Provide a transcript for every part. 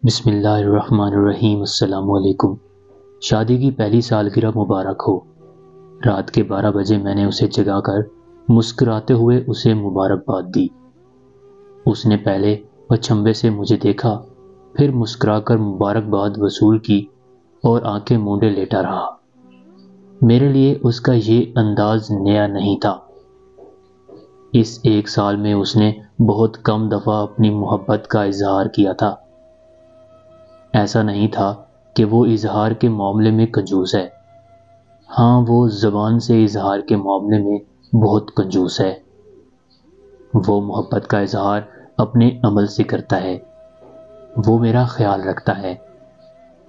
بسم اللہ الرحمن الرحیم۔ السلام علیکم۔ شادی کی پہلی سالگرہ مبارک ہو۔ رات کے 12 بجے میں نے اسے جگا کر مسکراتے ہوئے اسے مبارکباد دی۔ اس نے پہلے اچنبھے سے مجھے دیکھا، پھر مسکرا کر مبارکباد وصول کی اور آنکھیں مونڈے لیٹا رہا۔ میرے لیے اس کا یہ انداز نیا نہیں تھا۔ اس ایک سال میں اس نے بہت کم دفعہ اپنی محبت کا اظہار کیا تھا۔ ایسا نہیں تھا کہ وہ اظہار کے معاملے میں کنجوس ہے۔ ہاں، وہ زبان سے اظہار کے معاملے میں بہت کنجوس ہے۔ وہ محبت کا اظہار اپنے عمل سے کرتا ہے۔ وہ میرا خیال رکھتا ہے،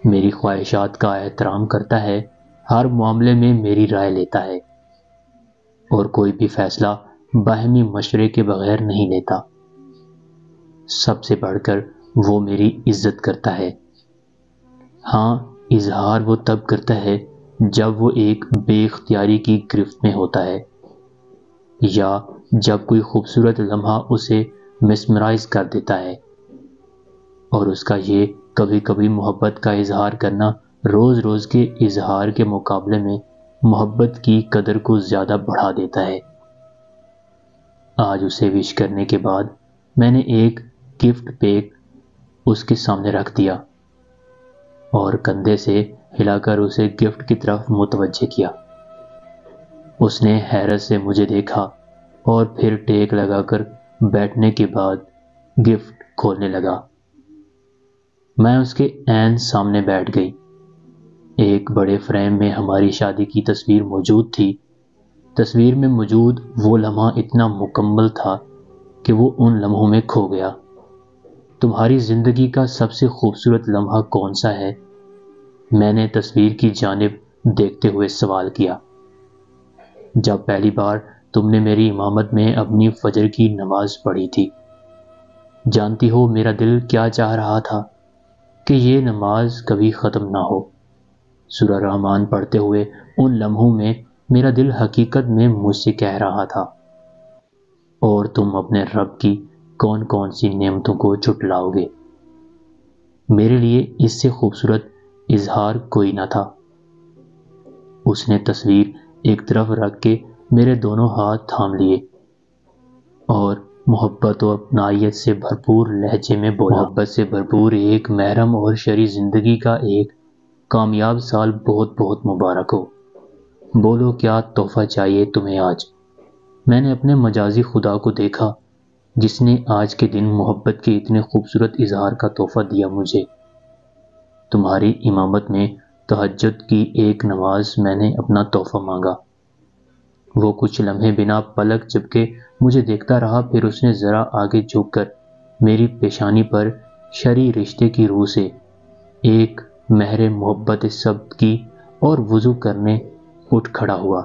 میری خواہشات کا احترام کرتا ہے، ہر معاملے میں میری رائے لیتا ہے اور کوئی بھی فیصلہ باہمی مشورے کے بغیر نہیں لیتا۔ سب سے بڑھ کر وہ میری عزت کرتا ہے۔ ہاں، اظہار وہ تب کرتا ہے جب وہ ایک بے اختیاری کی گرفت میں ہوتا ہے، یا جب کوئی خوبصورت لمحہ اسے مسمرائز کر دیتا ہے، اور اس کا یہ کبھی کبھی محبت کا اظہار کرنا روز روز کے اظہار کے مقابلے میں محبت کی قدر کو زیادہ بڑھا دیتا ہے۔ آج اسے وش کرنے کے بعد میں نے ایک گفٹ پیک اس کے سامنے رکھ دیا اور کندھے سے ہلا کر اسے گفٹ کی طرف متوجہ کیا۔ اس نے حیرت سے مجھے دیکھا اور پھر ٹیک لگا کر بیٹھنے کے بعد گفٹ کھولنے لگا۔ میں اس کے عین سامنے بیٹھ گئی۔ ایک بڑے فریم میں ہماری شادی کی تصویر موجود تھی۔ تصویر میں موجود وہ لمحہ اتنا مکمل تھا کہ وہ ان لمحوں میں کھو گیا۔ تمہاری زندگی کا سب سے خوبصورت لمحہ کون سا ہے؟ میں نے تصویر کی جانب دیکھتے ہوئے سوال کیا۔ جب پہلی بار تم نے میری امامت میں اپنی فجر کی نماز پڑھی تھی۔ جانتی ہو میرا دل کیا چاہ رہا تھا؟ کہ یہ نماز کبھی ختم نہ ہو۔ سورہ رحمان پڑھتے ہوئے ان لمحوں میں میرا دل حقیقت میں مجھ سے کہہ رہا تھا، اور تم اپنے رب کی کون کون سی نعمتوں کو جھٹلاؤ گے۔ میرے لیے اس سے خوبصورت اظہار کوئی نہ تھا۔ اس نے تصویر ایک طرف رکھ کے میرے دونوں ہاتھ تھام لیے اور محبت و اپنائیت سے بھرپور لہجے میں بولا، محبت سے بھرپور ایک محرم اور شرعی زندگی کا ایک کامیاب سال بہت بہت مبارک ہو۔ بولو کیا تحفہ چاہیے تمہیں آج؟ میں نے اپنے مجازی خدا کو دیکھا جس نے آج کے دن محبت کے اتنے خوبصورت اظہار کا تحفہ دیا مجھے۔ تمہاری امامت میں تہجد کی ایک نماز میں نے اپنا تحفہ مانگا۔ وہ کچھ لمحے بنا پلک جھپکے مجھے دیکھتا رہا، پھر اس نے ذرا آگے جھک کر میری پیشانی پر شرعی رشتے کی روح سے ایک مہر محبت ثبت کی اور وضو کرنے اٹھ کھڑا ہوا،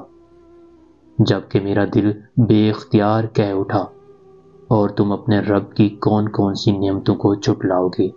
جبکہ میرا دل بے اختیار کہہ اٹھا، اور تم اپنے رب کی کون کون سی نعمتوں کو جھٹلاؤ گے۔